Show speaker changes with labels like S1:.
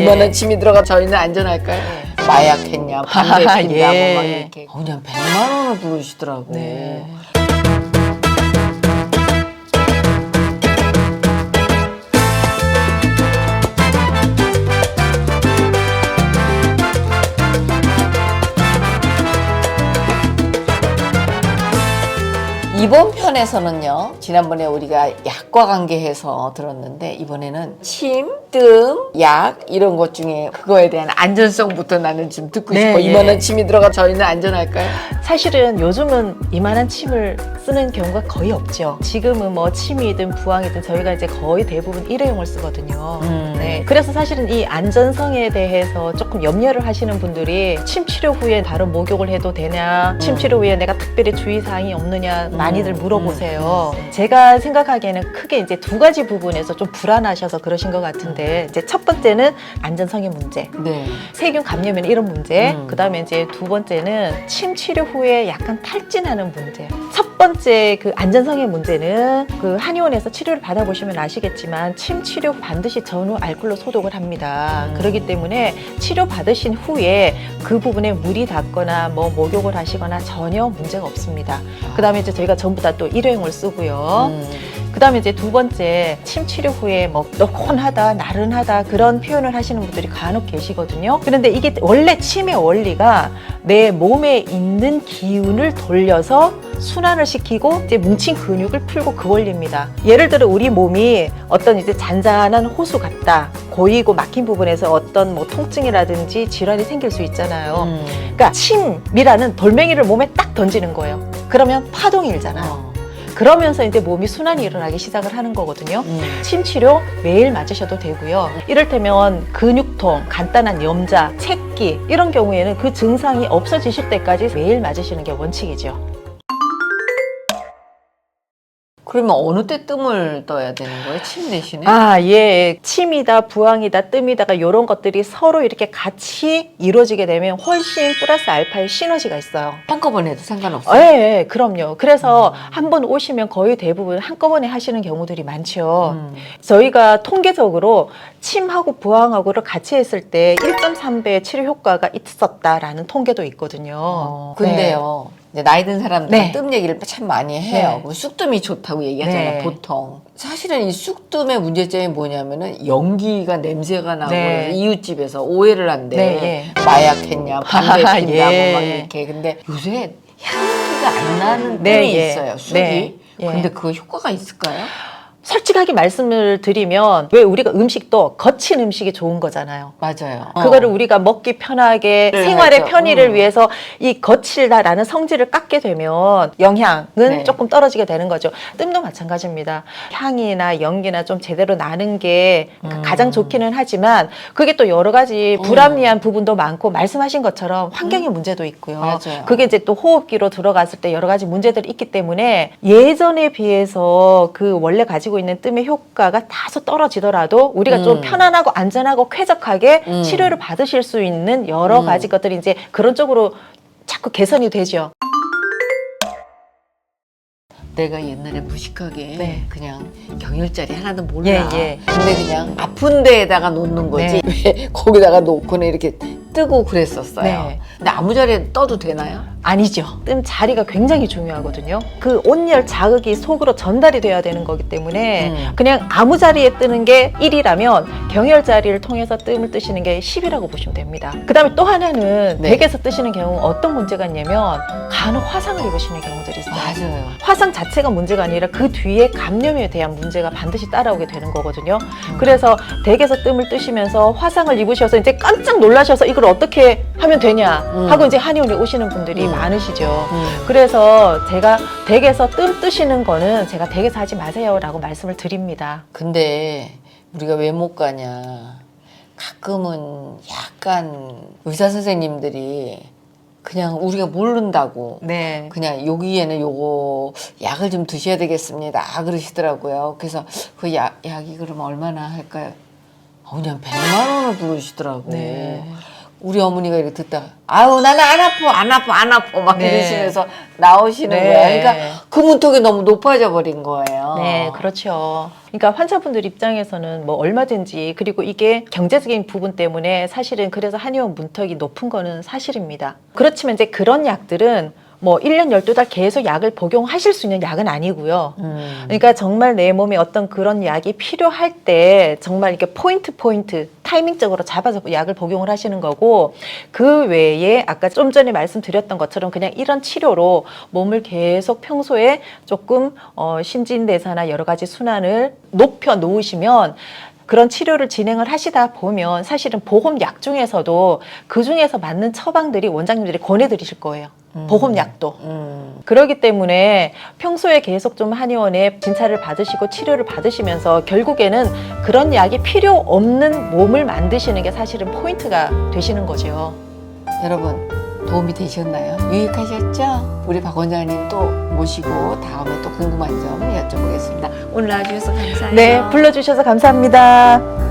S1: 2만 원 침이 들어가 저희는 안전할까요? 마약 했냐, 반대 했냐고
S2: 예.
S1: 막 이렇게 그냥 100만 원을 부르시더라고.
S2: 네.
S1: 이번 편에서는요, 지난번에 우리가 약과 관계해서 들었는데 이번에는 침, 뜸, 약 이런 것 중에 그거에 대한 안전성부터 나는 좀 듣고
S2: 네,
S1: 싶어.
S2: 예.
S1: 2만 원 침이 들어가 저희는 안전할까요?
S2: 사실은 요즘은 이만한 침을 쓰는 경우가 거의 없죠. 지금은 뭐 침이든 부항이든 저희가 이제 거의 대부분 일회용을 쓰거든요. 네. 그래서 사실은 이 안전성에 대해서 조금 염려를 하시는 분들이 침 치료 후에 바로 목욕을 해도 되냐, 침 치료 후에 내가 특별히 주의사항이 없느냐 많이들 물어보세요. 제가 생각하기에는 크게 이제 두 가지 부분에서 좀 불안하셔서 그러신 것 같은데, 이제 첫 번째는 안전성의 문제.
S1: 네.
S2: 세균 감염이나 이런 문제, 그 다음에 이제 두 번째는 침 치료 후에 약간 탈진하는 문제. 첫 번째 그 안전성의 문제는 그 한의원에서 치료를 받아보시면 아시겠지만 침 치료 후 반드시 전후 알코올로 소독을 합니다. 그렇기 때문에 치료 받으신 후에 그 부분에 물이 닿거나 뭐 목욕을 하시거나 전혀 문제가 없습니다. 그 다음에 이제 저희가 전부 다 또 일회용을 쓰고요. 그 다음에 이제 두 번째, 침 치료 후에 뭐 노곤하다, 나른하다 그런 표현을 하시는 분들이 간혹 계시거든요. 그런데 이게 원래 침의 원리가 내 몸에 있는 기운을 돌려서 순환을 시키고 이제 뭉친 근육을 풀고 그 원리입니다. 예를 들어 우리 몸이 어떤 이제 잔잔한 호수 같다, 고이고 막힌 부분에서 어떤 뭐 통증이라든지 질환이 생길 수 있잖아요. 그러니까 침이라는 돌멩이를 몸에 딱 던지는 거예요. 그러면 파동이 일잖아요. 그러면서 이제 몸이 순환이 일어나기 시작을 하는 거거든요. 침 치료 매일 맞으셔도 되고요. 이를테면 근육통, 간단한 염자, 채기 이런 경우에는 그 증상이 없어지실 때까지 매일 맞으시는 게 원칙이죠.
S1: 그러면 어느 때 뜸을 떠야 되는 거예요? 침 대신에?
S2: 아, 예. 침이다, 부항이다, 뜸이다가 이런 것들이 서로 이렇게 같이 이루어지게 되면 훨씬 플러스 알파의 시너지가 있어요.
S1: 한꺼번에 해도 상관없어요?
S2: 예, 그럼요. 그래서 한 번 오시면 거의 대부분 한꺼번에 하시는 경우들이 많죠. 저희가 통계적으로 침하고 부항하고를 같이 했을 때 1.3배의 치료 효과가 있었다라는 통계도 있거든요.
S1: 근데요, 이제 나이 든 사람들은
S2: 네.
S1: 뜸 얘기를 참 많이 해요.
S2: 네.
S1: 쑥뜸이 좋다고 얘기하잖아요,
S2: 네.
S1: 보통. 사실은 이 쑥뜸의 문제점이 뭐냐면은 연기가 냄새가 나고
S2: 네.
S1: 그래서 이웃집에서 오해를 한대.
S2: 네,
S1: 마약 했냐, 반대 했냐고
S2: 예.
S1: 막 이렇게. 근데 요새 향기가 안 나는
S2: 네,
S1: 뜸이
S2: 예.
S1: 있어요, 쑥이.
S2: 네, 예.
S1: 근데 그거 효과가 있을까요?
S2: 솔직하게 말씀을 드리면 왜 우리가 음식도 거친 음식이 좋은 거잖아요.
S1: 맞아요.
S2: 그거를 우리가 먹기 편하게
S1: 네,
S2: 생활의
S1: 맞죠.
S2: 편의를 위해서 이 거칠다라는 성질을 깎게 되면 영향은
S1: 네.
S2: 조금 떨어지게 되는 거죠. 뜸도 마찬가지입니다. 향이나 연기나 좀 제대로 나는 게 가장 좋기는 하지만 그게 또 여러 가지 불합리한 부분도 많고 말씀하신 것처럼 환경의 문제도 있고요.
S1: 맞아요.
S2: 그게 이제 또 호흡기로 들어갔을 때 여러 가지 문제들이 있기 때문에 예전에 비해서 그 원래 가지고 있는 뜸의 효과가 다소 떨어지더라도 우리가 좀 편안하고 안전하고 쾌적하게 치료를 받으실 수 있는 여러 가지 것들이 이제 그런 쪽으로 자꾸 개선이 되죠.
S1: 내가 옛날에 무식하게
S2: 네.
S1: 그냥 경혈자리 하나도 몰라.
S2: 예, 예.
S1: 근데 그냥 아픈 데에다가 놓는 거지.
S2: 네.
S1: 왜 거기다가 놓고는 이렇게 뜨고 그랬었어요.
S2: 네.
S1: 근데 아무 자리에 떠도 되나요?
S2: 아니죠. 뜸 자리가 굉장히 중요하거든요. 그 온열 자극이 속으로 전달이 돼야 되는 거기 때문에 그냥 아무 자리에 뜨는 게 1이라면 경혈 자리를 통해서 뜸을 뜨시는 게 10이라고 보시면 됩니다. 그 다음에 또 하나는
S1: 네.
S2: 댁에서 뜨시는 경우 어떤 문제가 있냐면 간혹 화상을 입으시는 경우들이 있어요.
S1: 맞아요.
S2: 화상 자체가 문제가 아니라 그 뒤에 감염에 대한 문제가 반드시 따라오게 되는 거거든요. 그래서 댁에서 뜸을 뜨시면서 화상을 입으셔서 이제 깜짝 놀라셔서 이걸 어떻게 하면 되냐 하고 이제 한의원에 오시는 분들이 많으시죠. 그래서 제가 댁에서 뜸 뜨시는 거는 제가 댁에서 하지 마세요라고 말씀을 드립니다.
S1: 근데 우리가 왜 못 가냐. 가끔은 약간 의사 선생님들이 그냥 우리가 모른다고
S2: 네.
S1: 그냥 여기에는 요거 약을 좀 드셔야 되겠습니다 그러시더라고요. 그래서 그 약이 그러면 얼마나 할까요? 그냥 100만 원을 부르시더라고.
S2: 네.
S1: 우리 어머니가 이렇게 듣다가 아유 나는 안 아파 막
S2: 네.
S1: 이러시면서 나오시는
S2: 네.
S1: 거야. 그러니까 그 문턱이 너무 높아져 버린 거예요.
S2: 네, 그렇죠. 그러니까 환자분들 입장에서는 뭐 얼마든지 그리고 이게 경제적인 부분 때문에 사실은 그래서 한의원 문턱이 높은 거는 사실입니다. 그렇지만 이제 그런 약들은 뭐 1년 12달 계속 약을 복용하실 수 있는 약은 아니고요. 그러니까 정말 내 몸에 어떤 그런 약이 필요할 때 정말 이렇게 포인트 타이밍적으로 잡아서 약을 복용을 하시는 거고 그 외에 아까 좀 전에 말씀드렸던 것처럼 그냥 이런 치료로 몸을 계속 평소에 조금 신진대사나 여러 가지 순환을 높여 놓으시면 그런 치료를 진행을 하시다 보면 사실은 보험약 중에서도 그 중에서 맞는 처방들이 원장님들이 권해드리실 거예요. 보험약도. 그렇기 때문에 평소에 계속 좀 한의원에 진찰을 받으시고 치료를 받으시면서 결국에는 그런 약이 필요 없는 몸을 만드시는 게 사실은 포인트가 되시는 거죠.
S1: 여러분 도움이 되셨나요? 유익하셨죠? 우리 박 원장님 또 모시고 다음에 또 궁금한 점 여쭤보겠습니다. 오늘 나와주셔서 감사해요.
S2: 네, 불러주셔서 감사합니다.